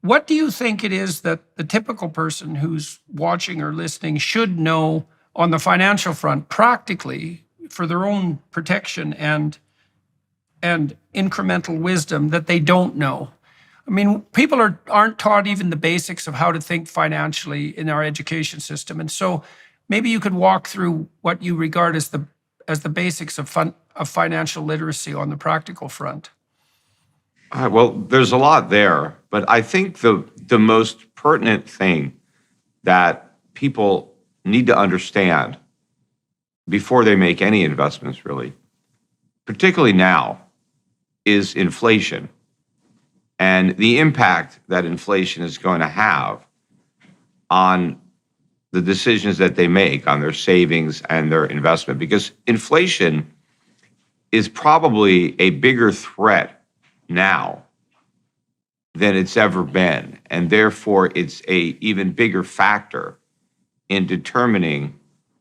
What do you think it is that the typical person who's watching or listening should know on the financial front, practically, for their own protection and incremental wisdom that they don't know? I mean, people aren't taught even the basics of how to think financially in our education system. And so maybe you could walk through what you regard as the basics of financial literacy on the practical front. Well, there's a lot there, but I think the most pertinent thing that people need to understand before they make any investments, really, particularly now, is inflation and the impact that inflation is going to have on the decisions that they make on their savings and their investment. Because inflation is probably a bigger threat now than it's ever been, and therefore it's a even bigger factor in determining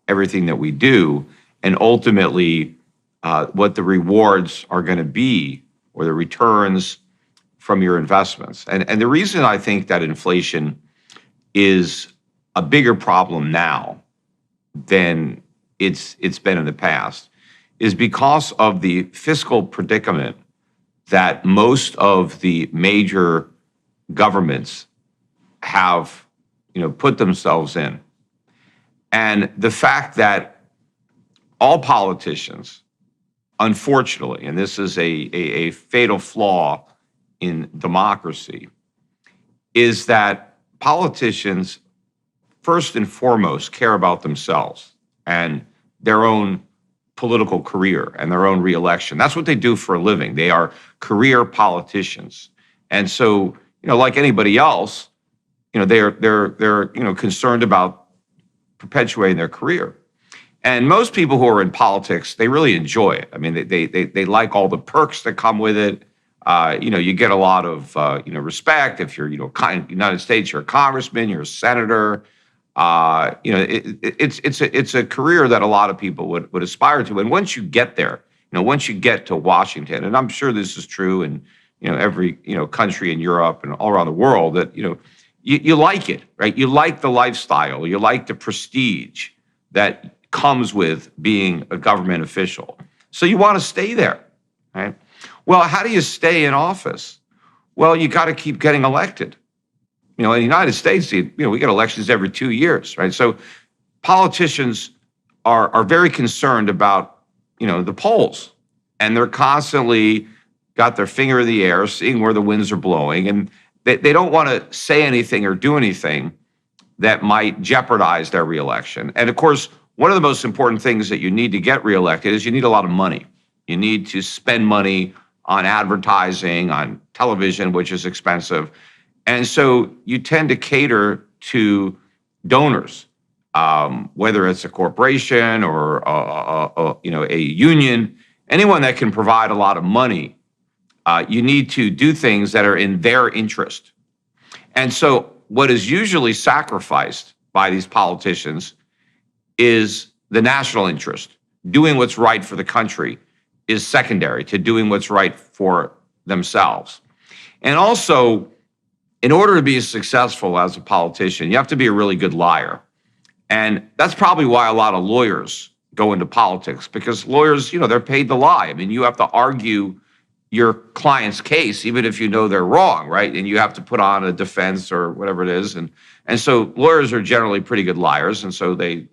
everything that we do, and ultimately what the rewards are going to be, or the returns from your investments. And the reason I think that inflation is a bigger problem now than it's been in the past is because of the fiscal predicament that most of the major governments have, put themselves in. And the fact that all politicians, unfortunately, and this is a fatal flaw in democracy, is that politicians, first and foremost, care about themselves and their own political career and their own reelection. That's what they do for a living. They are career politicians. And so, like anybody else, they're concerned about perpetuating their career. And most people who are in politics, they really enjoy it. I mean, they like all the perks that come with it. You get a lot of respect if you're United States. You're a congressman, you're a senator. It's a career that a lot of people would aspire to. And once you get there, once you get to Washington, and I'm sure this is true in every country in Europe and all around the world, that you like it, right? You like the lifestyle, you like the prestige that comes with being a government official. So you want to stay there, right? Well, how do you stay in office? Well, you got to keep getting elected. In the United States, we get elections every 2 years, right? So politicians are very concerned about, the polls, and they're constantly got their finger in the air, seeing where the winds are blowing, and they don't want to say anything or do anything that might jeopardize their reelection. And of course, one of the most important things that you need to get reelected is you need a lot of money. You need to spend money on advertising, on television, which is expensive. And so you tend to cater to donors, whether it's a corporation or a union, anyone that can provide a lot of money. You need to do things that are in their interest. And so what is usually sacrificed by these politicians is the national interest. Doing what's right for the country is secondary to doing what's right for themselves. And also, in order to be successful as a politician, you have to be a really good liar. And that's probably why a lot of lawyers go into politics, because lawyers, they're paid to lie. I mean, you have to argue your client's case, even if you know they're wrong, right? And you have to put on a defense or whatever it is. And so lawyers are generally pretty good liars, and so they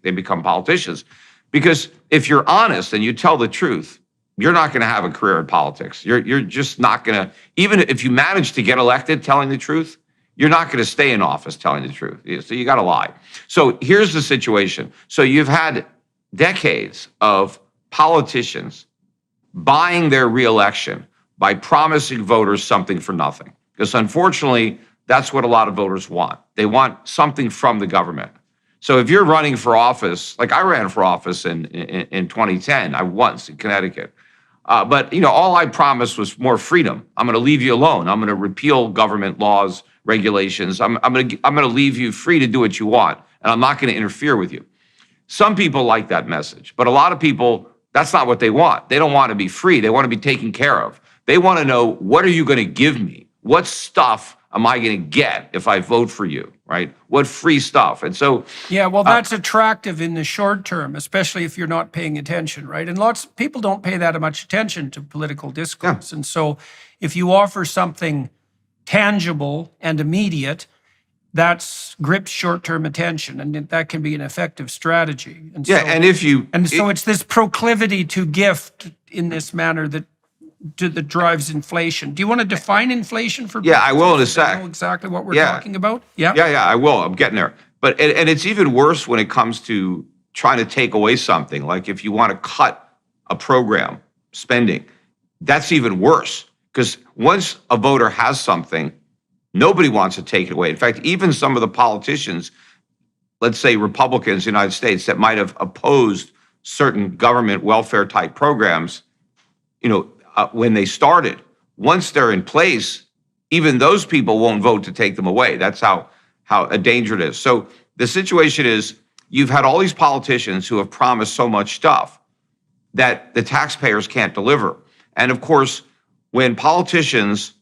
become politicians. Because if you're honest and you tell the truth, you're not going to have a career in politics. You're just not going to, even if you manage to get elected telling the truth, you're not going to stay in office telling the truth. So you got to lie. So here's the situation. So you've had decades of politicians buying their reelection by promising voters something for nothing. Because unfortunately, that's what a lot of voters want. They want something from the government. So if you're running for office, like I ran for office in 2010, I once in Connecticut. But all I promised was more freedom. I'm going to leave you alone. I'm going to repeal government laws, regulations. I'm going to leave you free to do what you want, and I'm not going to interfere with you. Some people like that message, but a lot of people, that's not what they want. They don't want to be free. They want to be taken care of. They want to know, what are you going to give me? What stuff am I going to get if I vote for you, right? What free stuff? And so, Yeah, well, that's attractive in the short term, especially if you're not paying attention, right? And lots of people don't pay that much attention to political discourse. And so if you offer something tangible and immediate, that's grips short-term attention, and that can be an effective strategy. And yeah, so, and if you, and so it's this proclivity to gift in this manner that drives inflation. Do you want to define inflation for Yeah, I will in a so they sec. know exactly what we're Yeah. talking about? Yeah. Yeah, I will. I'm getting there. But and it's even worse when it comes to trying to take away something. Like if you want to cut a program spending, that's even worse because once a voter has something, nobody wants to take it away. In fact, even some of the politicians, let's say Republicans in the United States that might have opposed certain government welfare type programs, when they started, once they're in place, even those people won't vote to take them away. That's how a danger it is. So the situation is you've had all these politicians who have promised so much stuff that the taxpayers can't deliver. And of course, when politicians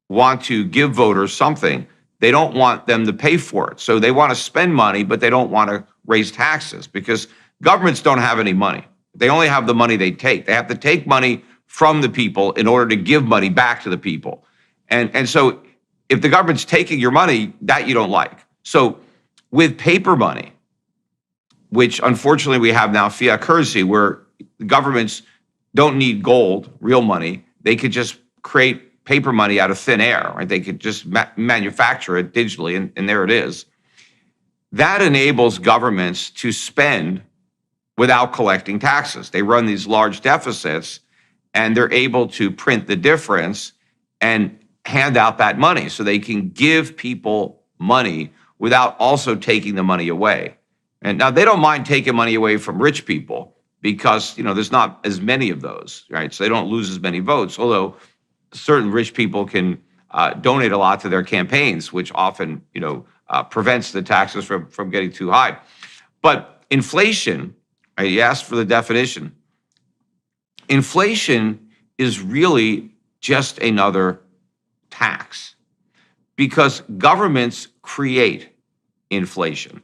want to give voters something, they don't want them to pay for it. So they want to spend money, but they don't want to raise taxes because governments don't have any money. They only have the money they take. They have to take money from the people in order to give money back to the people. And so if the government's taking your money, that you don't like. So with paper money, which unfortunately we have now fiat currency where governments don't need gold, real money, they could just create paper money out of thin air, right? They could just manufacture it digitally, and there it is. That enables governments to spend without collecting taxes. They run these large deficits, and they're able to print the difference and hand out that money so they can give people money without also taking the money away. And now they don't mind taking money away from rich people because, there's not as many of those, right? So they don't lose as many votes, although certain rich people can donate a lot to their campaigns, which often, prevents the taxes from getting too high. But inflation, right, you asked for the definition. Inflation is really just another tax because governments create inflation.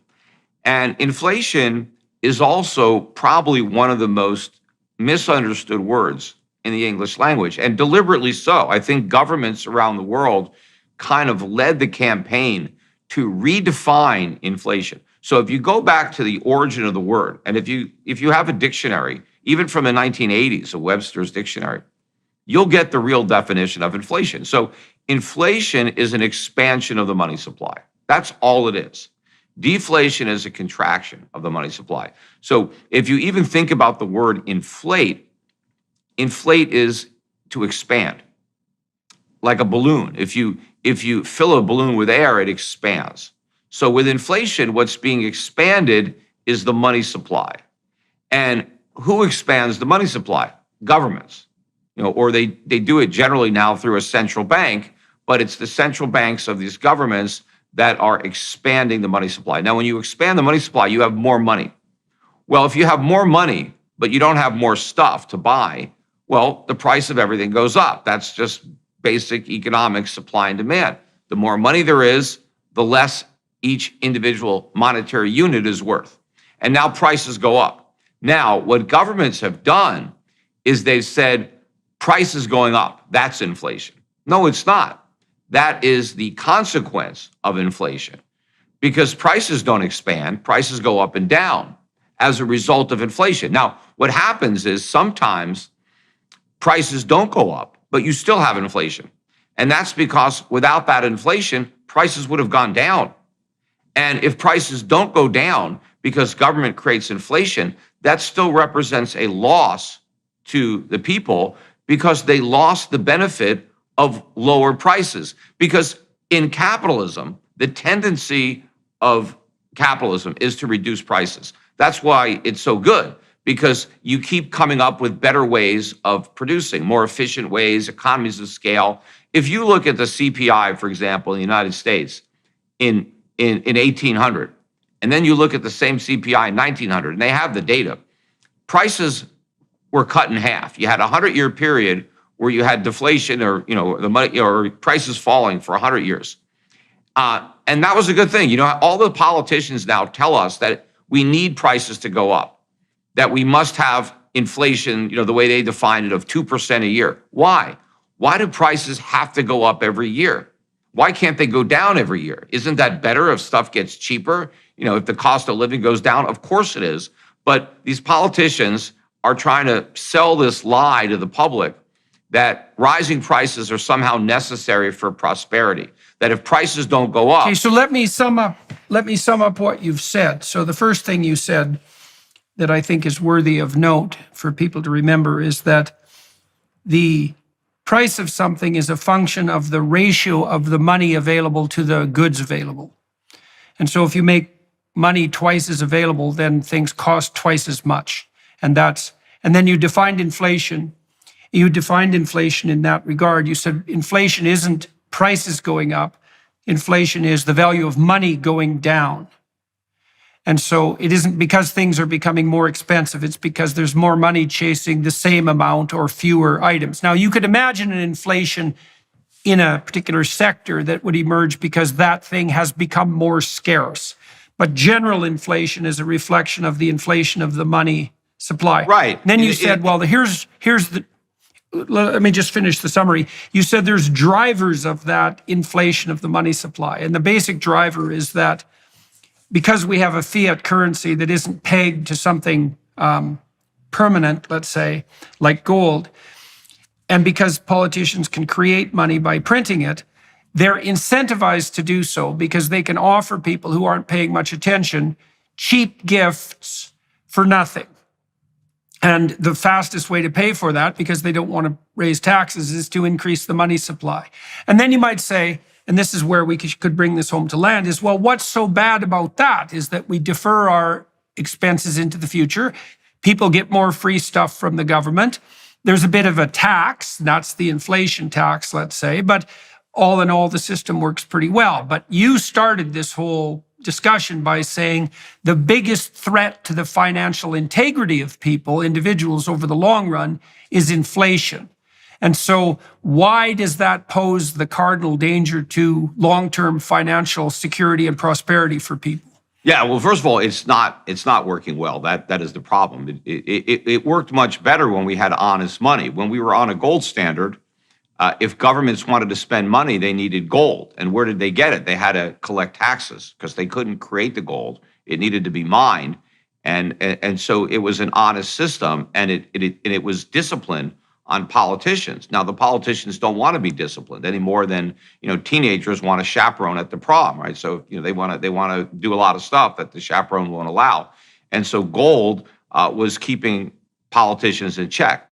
And inflation is also probably one of the most misunderstood words in the English language, and deliberately so. I think governments around the world kind of led the campaign to redefine inflation. So if you go back to the origin of the word, and if you have a dictionary, even from the 1980s, a Webster's dictionary, you'll get the real definition of inflation. So inflation is an expansion of the money supply. That's all it is. Deflation is a contraction of the money supply. So if you even think about the word inflate is to expand, like a balloon. If you fill a balloon with air, it expands. So with inflation, what's being expanded is the money supply. And who expands the money supply? Governments. Or they do it generally now through a central bank, but it's the central banks of these governments that are expanding the money supply. Now, when you expand the money supply, you have more money. Well, if you have more money, but you don't have more stuff to buy, well, the price of everything goes up. That's just basic economic supply and demand. The more money there is, the less each individual monetary unit is worth. And now prices go up. Now, what governments have done is they've said, prices going up, that's inflation. No, it's not. That is the consequence of inflation because prices don't expand, prices go up and down as a result of inflation. Now, what happens is sometimes prices don't go up, but you still have inflation. And that's because without that inflation, prices would have gone down. And if prices don't go down because government creates inflation, that still represents a loss to the people because they lost the benefit of lower prices. Because in capitalism, the tendency of capitalism is to reduce prices. That's why it's so good, because you keep coming up with better ways of producing, more efficient ways, economies of scale. If you look at the CPI, for example, in the United States in 1800, and then you look at the same CPI in 1900, and they have the data, prices were cut in half. You had a 100-year period where you had deflation or, the money or prices falling for 100 years. And that was a good thing. All the politicians now tell us that we need prices to go up, that we must have inflation, the way they define it, of 2% a year. Why? Why do prices have to go up every year? Why can't they go down every year? Isn't that better if stuff gets cheaper? If the cost of living goes down? Of course it is. But these politicians are trying to sell this lie to the public that rising prices are somehow necessary for prosperity, that if prices don't go up. Okay, so let me sum up what you've said. So the first thing you said that I think is worthy of note for people to remember is that the price of something is a function of the ratio of the money available to the goods available. And so if you make money twice as available, then things cost twice as much. And then you defined inflation. You defined inflation in that regard. You said inflation isn't prices going up. Inflation is the value of money going down. And so it isn't because things are becoming more expensive. It's because there's more money chasing the same amount or fewer items. Now, you could imagine an inflation in a particular sector that would emerge because that thing has become more scarce. But general inflation is a reflection of the inflation of the money supply. Right. And then you said, well, here's the, let me just finish the summary. You said there's drivers of that inflation of the money supply. And the basic driver is that because we have a fiat currency that isn't pegged to something permanent, let's say, like gold, and because politicians can create money by printing it, they're incentivized to do so because they can offer people who aren't paying much attention cheap gifts for nothing. And the fastest way to pay for that, because they don't want to raise taxes, is to increase the money supply. And then you might say, and this is where we could bring this home to land, is, well, what's so bad about that is that we defer our expenses into the future. People get more free stuff from the government. There's a bit of a tax, that's the inflation tax, let's say, but all in all, the system works pretty well. But you started this whole discussion by saying the biggest threat to the financial integrity of people, individuals over the long run, is inflation. And so why does that pose the cardinal danger to long-term financial security and prosperity for people? Yeah, well, first of all, it's not working well. That is the problem. It worked much better when we had honest money. When we were on a gold standard, if governments wanted to spend money, they needed gold. And where did they get it? They had to collect taxes because they couldn't create the gold. It needed to be mined. And so it was an honest system, and it was disciplined on politicians. Now, the politicians don't want to be disciplined any more than, teenagers want to chaperone at the prom, right? So, they want to do a lot of stuff that the chaperone won't allow. And so gold was keeping politicians in check.